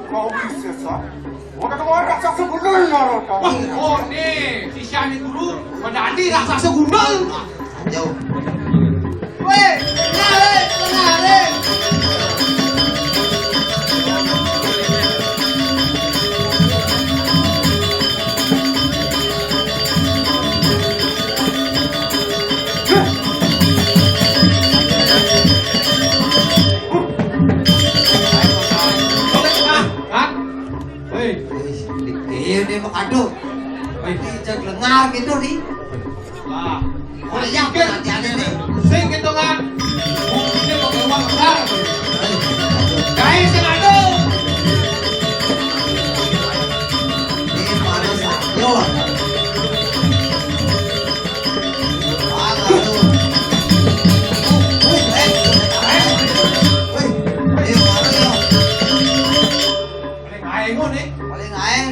Kau bisa sah? Mau ketemu raksasa gundul naro kau. Oh nih, si Syahni dulu menjadi raksasa gundul. Jauh. Weh, tengah. Ini mau kado, ini jak lengar gitu nih. Lah, Banyak perhatiannya nih. sing hitungan. Ini mau keluar besar. Guys, senado. Ini mana sayur? Paling aing nih. Paling aing.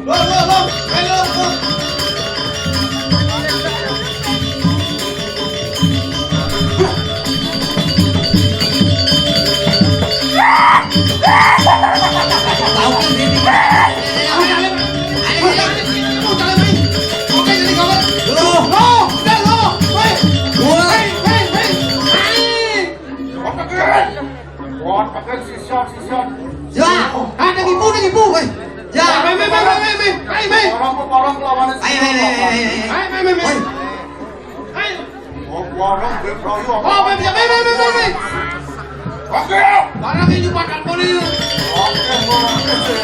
Lo. Tahu kan ini? Buat pakai sisa. Ya, ada ibu, weh. Ya, Orang lawan ayo. Oh, orang berproyu. Oke. Barang ini pakan poni. Oke, mau kecil.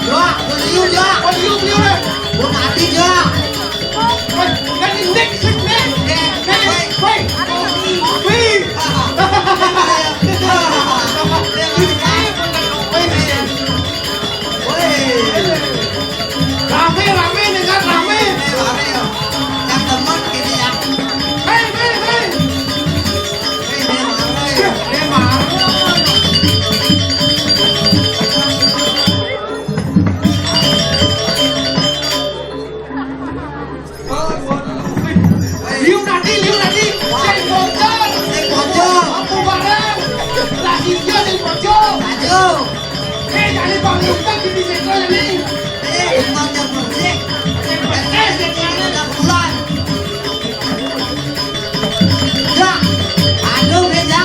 Ya, beliau ya. Mau mati ya. Rame dengan rame. Yang teman gini ya. Liu nanti. Sing bocor. Aku bareng. Lagi dia sing bocor. Aduh. Jadi bang Yusuf di sentro ini. Imam yang bersih. Udah bulan. Ya. Aduh, ya.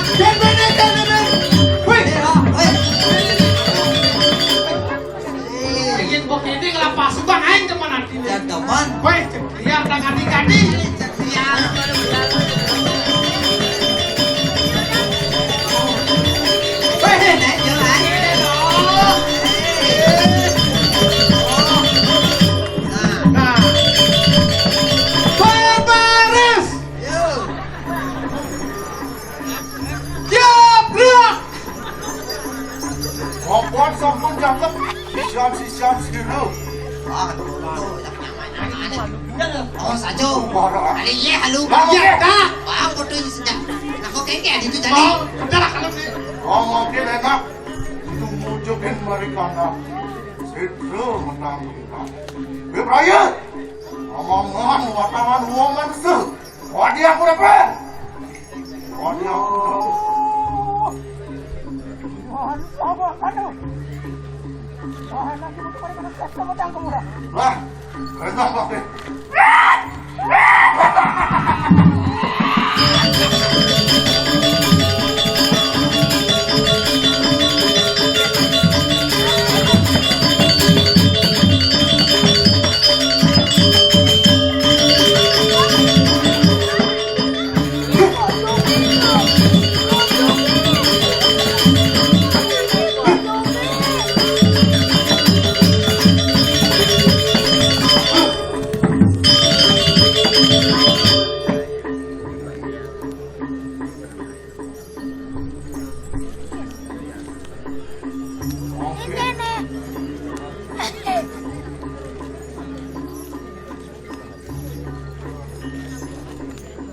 Ingin begini kalau pasukan aing teman nanti. Ya teman. Weh, lihat dengan dikati. Nah, berbaris. Jeblok. Kompon sokun cakep. Sisa dulu. Oh, saja. Ada iya, halo. Ya dah. Bang, foto ini sedang. Nah, kok kayak gitu tadi? Oh, udah kalau sih. Oh, mungkin enak. Itu mujukin mereka nak. Sedru menang kita. Beraya. Omongan wartawan uang manusia. Wadi aku dapat. Wadi aku dapat. Lah, enak pakai.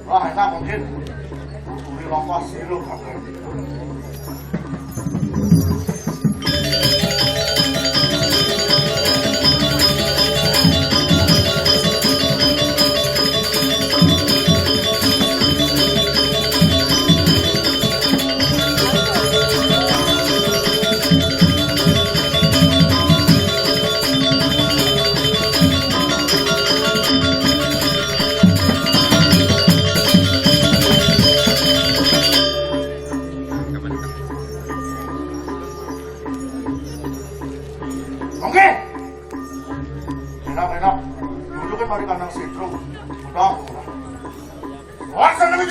Wah, enak mungkin. Beli lompat sirup kakek. What's the name?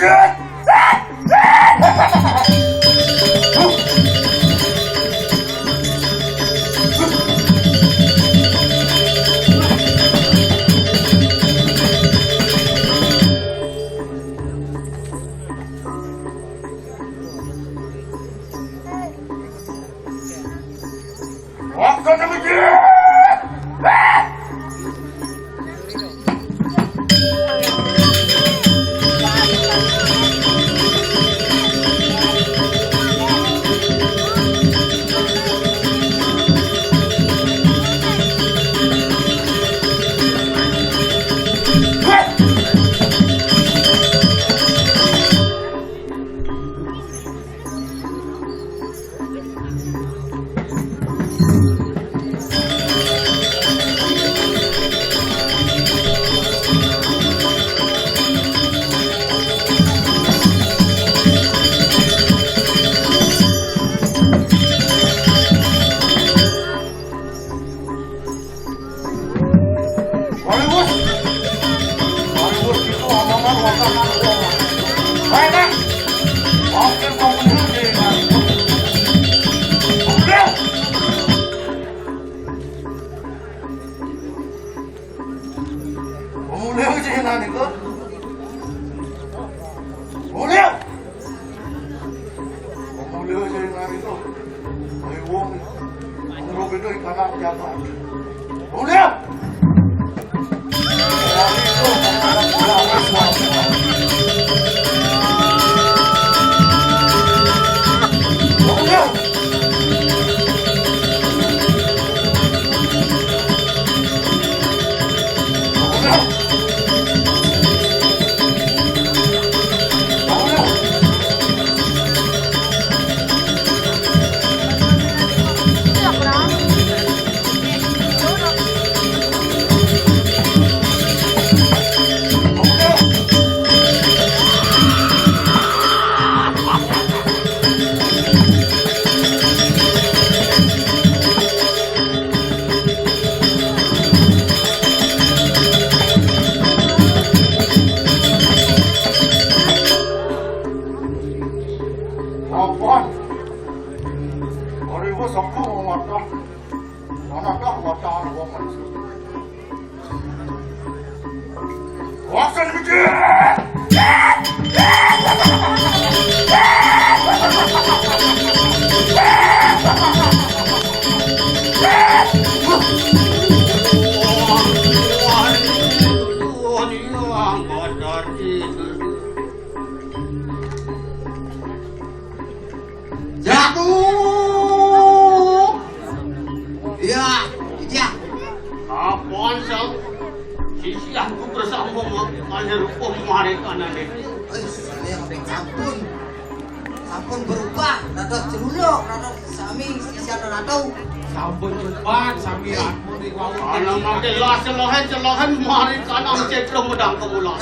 Sampun berubah, rada jeruluk, rada sami sisian rada. Sampun berubah, sami ratmu di wau. Ana mangke celohen mari kana cetro medang kemula.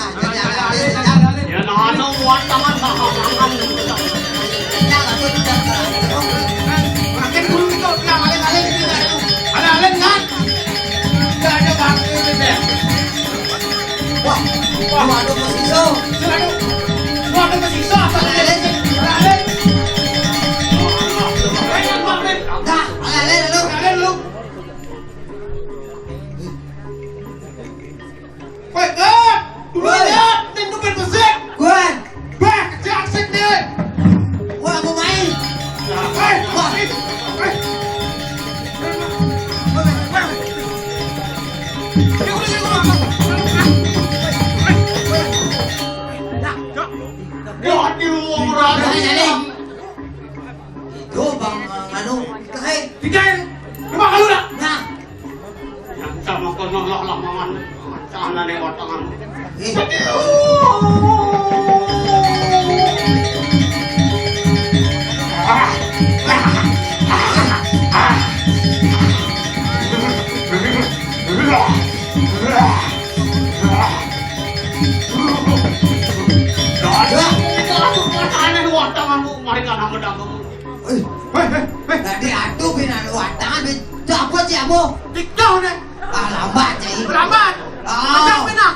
Ya ana watangan hahahan. Makin dulu itu dia aleng-aleng itu enggak ada. Aleng-aleng kan? Enggak ada bakti itu. Wah, waduh mesiso. Waduh mesiso aleng-aleng. Itu bang anu kahit. Dikain. Coba kalau nak. Nah, Yang sama kono lamangan. Canane watangan. Tadi aduh binan watangan dapat ya mo. Dikau ni. Lambat cai. Lambat. Macam mana?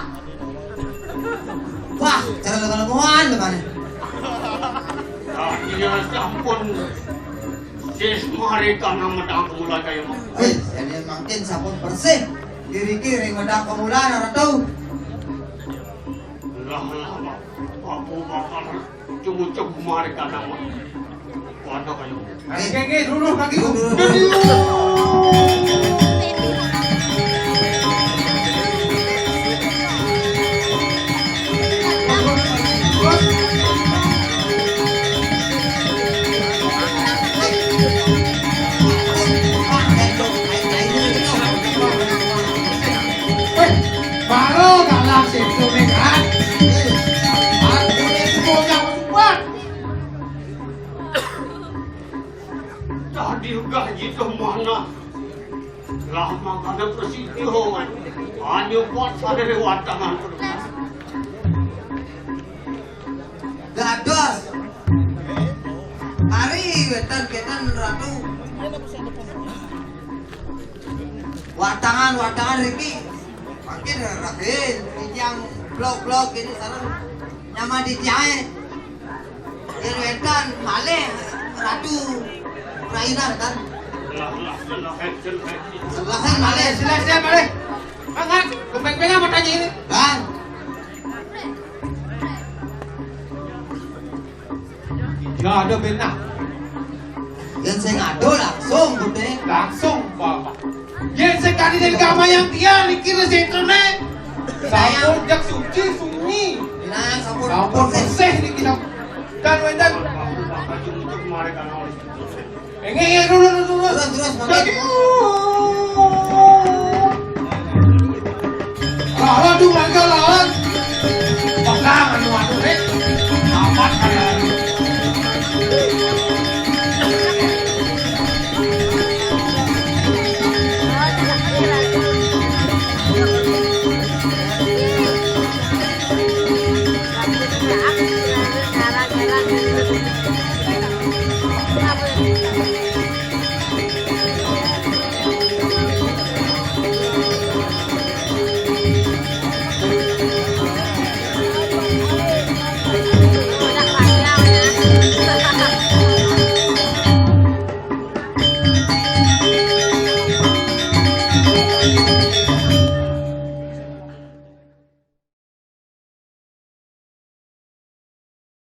Wah, cara legal-legalan naman. Dia sampun sis mereka nama dang kemula kayo mo. Jadi makin sabun bersih. Kiri-kiri medang kemulan ratu. Lama aku bakal cuma mereka nama. Waduh kayo. Oke, dulu lagi. Baru galak situ kan. Aku ini semuanya kuat. Tadi gaji kemana? Lama kada persidihoan. Hanya buat sadari watangan. Gados. Hari wetan ratu. Watangan Riki. Makin rakin yang blok ini sarang nyama di jahe. Yang wetan male ratu Raina kan. Selahan male Silakan balik. Angkat, kepeng-pengan mau tanya ini. Bang. Gak ada benar. Yang saya ngado langsung bude. Langsung bapak. Yang sekali dari kamar yang dia dikira internet. Sabun jak suci sunyi. Nah, sabun Sabun bersih dikira. Dan wedan. Pengen dulu. terus makin. Kalau dulu